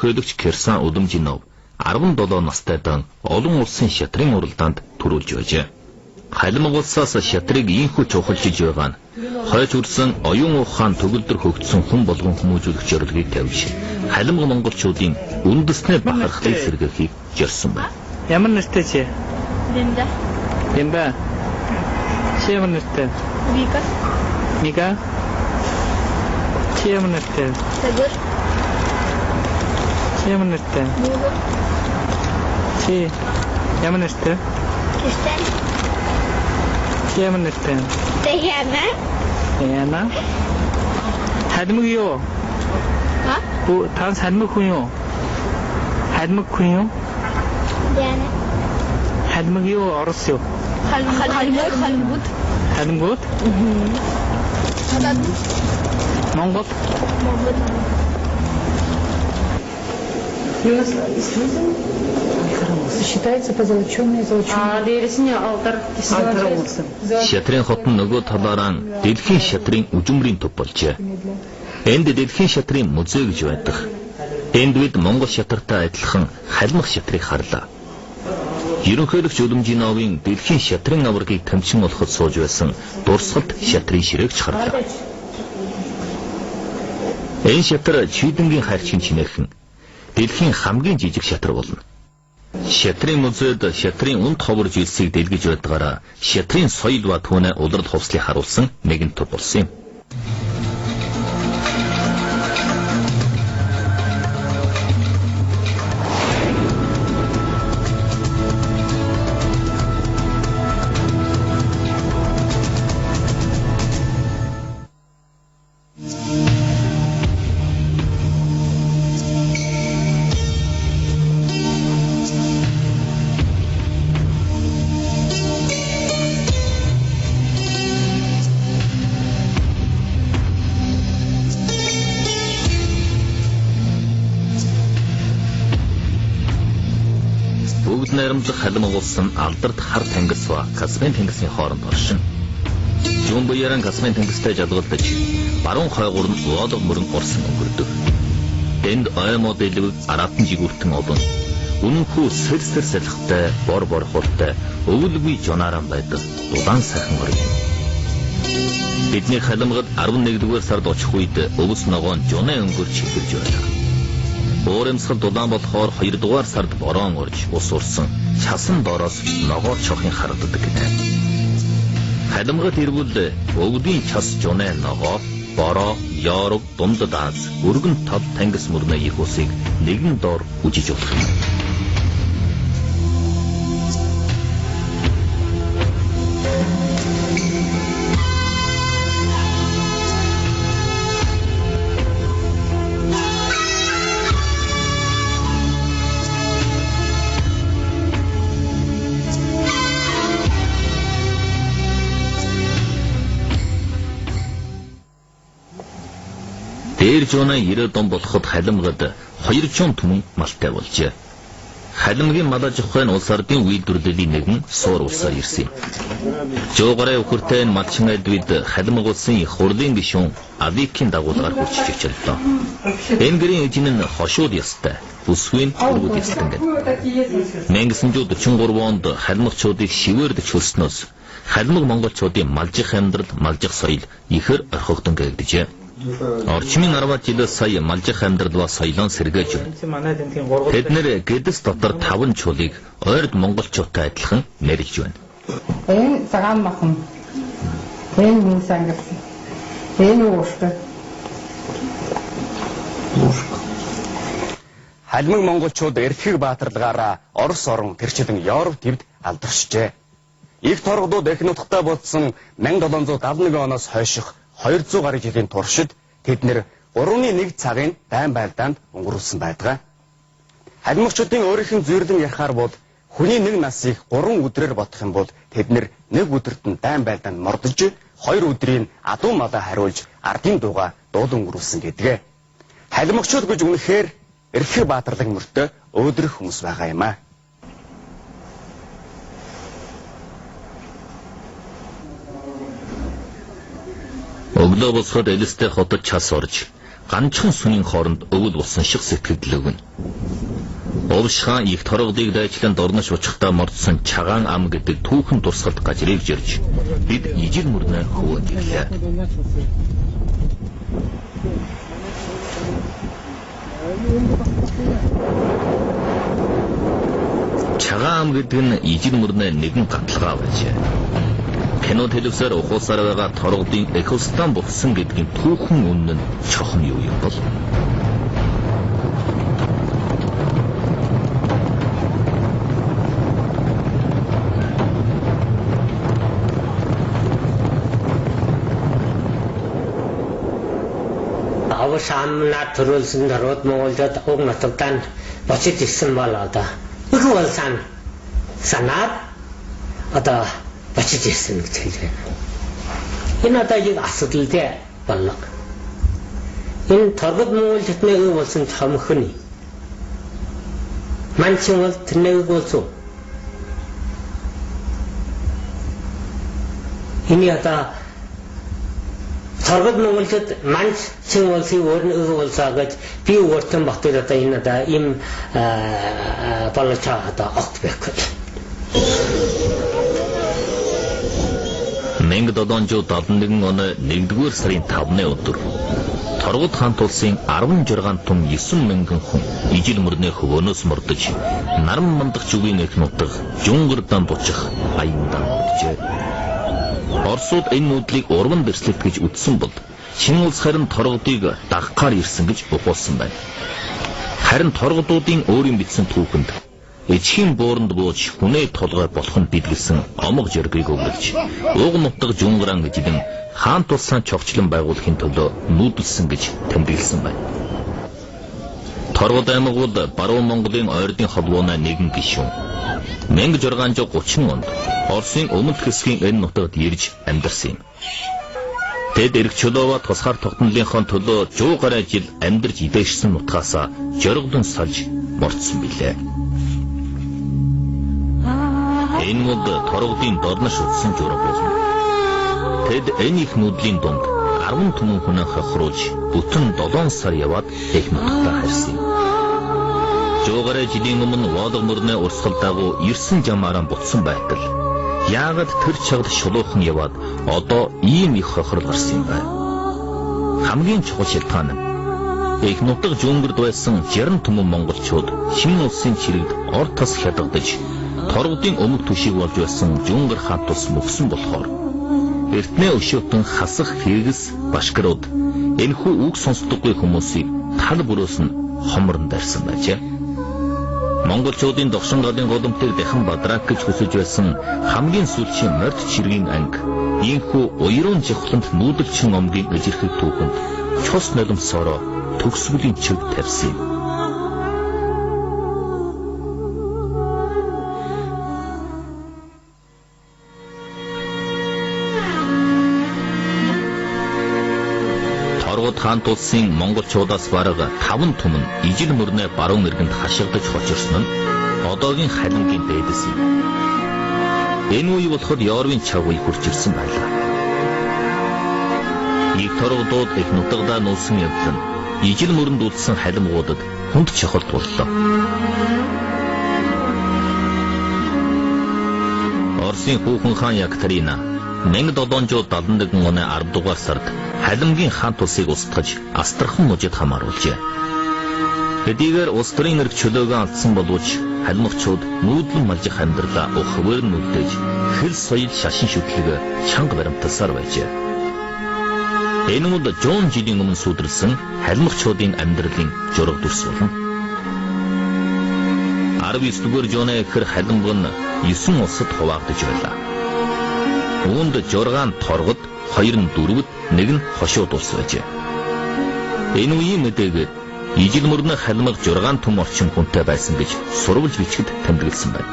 ерөнхийлөгч Кирсан Удамжинов 17 настайдан олон улсын шатрын уралдаанд төрүүлж байжээ. Халимаг улсаас шатрыг ийхүү чухалчилж байгаа нь хойч үрсэн оюун ухаан төгөлдөр хөгжсөн хүн болгон хүмүүжүүлэх зорилгыг тавьж халимаг монголчуудын үндэснээ бахархлыг сэргээхийг зорьсон байна. Ямар нэртэй чи? Линда. Линда. Чи ямар нэртэй? Вика. Мика. Чи ямар нэртэй? Сагыр. Чи ямар нэртэй? Муга. Чи ямар нэртэй? Кристен. Чи ямар нэртэй? Тэяна. Яна. Халимаг юу? А? Та халимаг хүн юу? Халимаг хүн юу? Яна. Халимаг юу? Орос юу? Халимгууд. Халимгууд? Монгол. Считается позолоченный. Шатрын хот нь нөгөө талаараа дэлхийн шатрын үжимрийн төв болжээ. Энд дэлхийн шатрын музей гэж байдаг. Энд бид Монгол шатартай адилхан халимаг шатрыг харлаа. Ерөнхийлөгч Удамжиновын дэлхийн шатрын аваргыг тамчин олоход сууж байсан дурсгалд шатрын ширээгч харлаа. Энэ шатар Чийдэнгийн хайрчин чинээхэн дэлхийн хамгийн жижиг шатар болно. Шатрын музейд шатрын үнд ховор жилсийг дэлгэж байдгаараа шатрын соёл ба түүний улирал хувцлыг харуулсан нэгэн төв болсон юм. Бүгд найрамдах халимаг улс нь алдарт хар тэнгис ба Каспийн тэнгисийн хооронд оршин. Зүүн буяаран Каспийн тэнгистэй жадгалдаж, баруун хойгуур нь Волго мөрөн орсон өнгөрдөг. Энд оймоо дэлгэв аратан жигүүртэн олон. Үнэнхүү сэрсэр салхитай, бор хуртай, өвөлгүй жонаран байдаг дулаан сайхан орон. Бидний халимгад 11-р сард очих үед өвс ногоон жоноо өнгөрч хөвж байлаа. Өөрөмсгөл дулаан болохоор 2-р сард бороон орж ус урсан часан доороос ногоо чохын харагддаг гинэ. Халимгад ирвэл өвдийн час жоноо ногоо, бороо, ёорог, дунд дааз, өргөн тав тэнгис мөрнө их усыг нэгэн доор үжиж болох юм. Дээр жоноо 90 дон болоход халимгад 200 түмэн малтай болжээ. Халимгийн малаж ухаан улс ардын үйлдвэрлэлийн нэгэн суур улсаар ирсэн. Жуугараа өхөртэй малчин альвид халимаг улсын их хурлын гишүүн Авикийн дагуулгаар хүрчиж ичэрлээ. Энэ гэрийн эжин нь хошууд ястай, бүсгүй өргөд ястан гэнэ. 1943 онд халимагчуудыг шивээрд чөлснөөс халимаг монголчуудын малжих амьдрал, малжих соёл ихэр орхигдсон гэгдэжээ. Орчмын 10 жилээс сая малжих амьдрал ба соёлоо сэргээж байна. Тэд нэр гэдэс дотор 5 чулыг ойрд монголчуудтай адилхан нэрж байна. Энэ цагаан махан. Энэ минь сангас. Энэ ууштай. Халимаг монголчууд эртхийг баатарлагаараа Орос орон тэрчлэн Европ төвд алдаршжээ. Их торгодууд их нутагтай болсон 1771 оноос хойших 200 гаруй жилийн туршид тэд нэр 3-1 цагийн дайн байлдаанд өнгөрүүлсэн байдаг. Халимагчдын өөрийнх нь зүйрлэн ярихаар бол хүний нэг насыг 3 өдрөөр бодох юм бол тэд нэр нэг өдөрт нь дайн байлдаанд мордож 2 өдрийн адуу малаа хариулж ардын дууга дуулан өнгөрүүлсэн гэдэг. Халимагчуд гэж үнэхээр эрхээ баатарлаг мөртөө өөдрөх хүмүүс байгаа юм аа. Өглөө босоход элэстэй хотод час орж, ганцхан сүнийн хооронд өвөл болсон шиг сэтгэл өгнө. Овш хаан их торгодыг дайчлан дорнош учихдаа мордсон чагаан ам гэдэг түүхэн дурсгалд гажрыг жирж бид ижил мөрнө хөвөөнд ирлээ. Чагаан ам гэдэг нь ижил мөрнө нэгэн гатлгаа байжээ. Кино телевизээр ухуулсаар байгаа торгодын экосистем болсон гэдгийн түүхэн үнэн нь чохон юу юм бол? Авшаамнаар төрүүлсэн даруйд Монголд уг нутагтаа бочид ирсэн бол одоо их бол санаад одоо бочид ирсэн гэж хэлж байна. Энэ одоо яг асуудал дээ боллоо. Энэ торгод Монгол хотны өв болсон чамхны манчин бол тэрнэг болсон. Энэ одоо торгод Монголд манчин улсын өөрн өв болсоо гэж би өөртөө батал одоо энэ одоо им болчаа одоо огт байхгүй. 1771 оны 1-р сарын 5-ны өдөр Торгод хаант улсын 16 тун 9 мянган хүн ижил мөрний хөвөөнөөс мордож наран мандах зүгийн их нутаг Жунгэрдан бучих аяндан морджээ. Оросууд энэ нүдлийг урван бэрслэлт гэж үзсэн бол Шинэ улс харин торгодыг дагахаар ирсэн гэж ухуулсан байна. Харин торгодуудын өөрийн бичсэн түүхэнд эцгийн бууранд бууж хүнээ толгой болох нь бидгэлсэн омог жиргэг өгүүлж уг нутаг Жунгэран гэжлэн хаант улсаа чогчлон байгуулахын төлөө нүүдэлсэн гэж тэмдэглэсэн байна. Торгод аймаг бол баруун Монголын ойрдын холбооны нэгэн гишүүн. 1630 онд Оросын өмнөд хэсгийн энэ нутагт ирж амьдарсан юм. Тэд эрх чөлөөвө тусгаар тогтнолынхон төлөө 100 гаруй жил амьдарч идэгшсэн нутгаасаа жоргодон салж мордсон билээ. Энэ мод торгодын дорнош утсан жураг болно. Тэд энэ их нүдлийн дунд 10 түмэн хүнээ хохируулж бүтэн 7 сар яваад их нутагтаа харсан юм. 100 гаруй жилийн өмнө Воолго мөрнөө урсгал дагуу ирсэн жамаараа бутсан байтал яагаад тэр чагд шулуухан яваад одоо ийм их хохирол гарсан юм бэ? Хамгийн чухал шалтгаан нь их нутаг Жунгэрд байсан 60 түмэн монголчууд Шинэ улсын чирэгд ор тас хядагдаж торгодын өмнөд түшиг болж байсан Жунгэр хаант ус мөксөн болохоор эртнээ өшөөтөн хасах хэрэгс башкирууд энэхүү үг сонсдоггүй хүмүүсийг тал бүрөөс нь хомрон дарсан байжээ. Монголчуудын догшин голын голомтыг дахин бадрак гэж хүсэж байсан хамгийн сүүлчийн морд чиргийн анги ийхүү уйрын жихланд нүүдэлчин омгийн ижирхэг түүхэнд чус нулимсороо төгсгөлийн чиг тавьсан юм. Торгод хаант улсын монголчуудаас бараг 5 түмэн ижил мөрнөө баруун иргэнд хашигдаж хожирсон нь одоогийн халимгийн дээдэс юм. Энэ үе болоход Ёрвын чав үе хурж ирсэн байлаа. Их торгодууд их нутагтаа нуусан явдал нь ижил мөрөнд үлдсэн халимгуудад хүнд чухал туллаа. Оросын хүүхэн хаан Екатерина 1771 оны 10 дугаар сард халимгийн хаант улсыг устгаж Астрахань мужид хамааруулжээ. Хэдийгээр улс төрийн эрх чөлөөгөө алдсан боловч халимгчууд нүүдлэн малжих амьдралаа ухвээр нүлдэж хэл соёл шашин шүтлэг чанга баримталсаар байжээ. Энэ нь жон жилийн өмнө сүудэрсэн халимгчуудын амьдралын жураг дүрс болно. 19-р жооны ихэр халимг нь 9 улсад хуваагдаж байлаа. Үүнд 6 торгод, 2 нь дөрвөд, 1 нь хошууд улс байжээ. Энэ үеийн мэдээгээр ижил мөрнө халимг 6 түм орчим хүнтэй байсан гэж сурвалж бичгэд тэмдэглэсэн байна.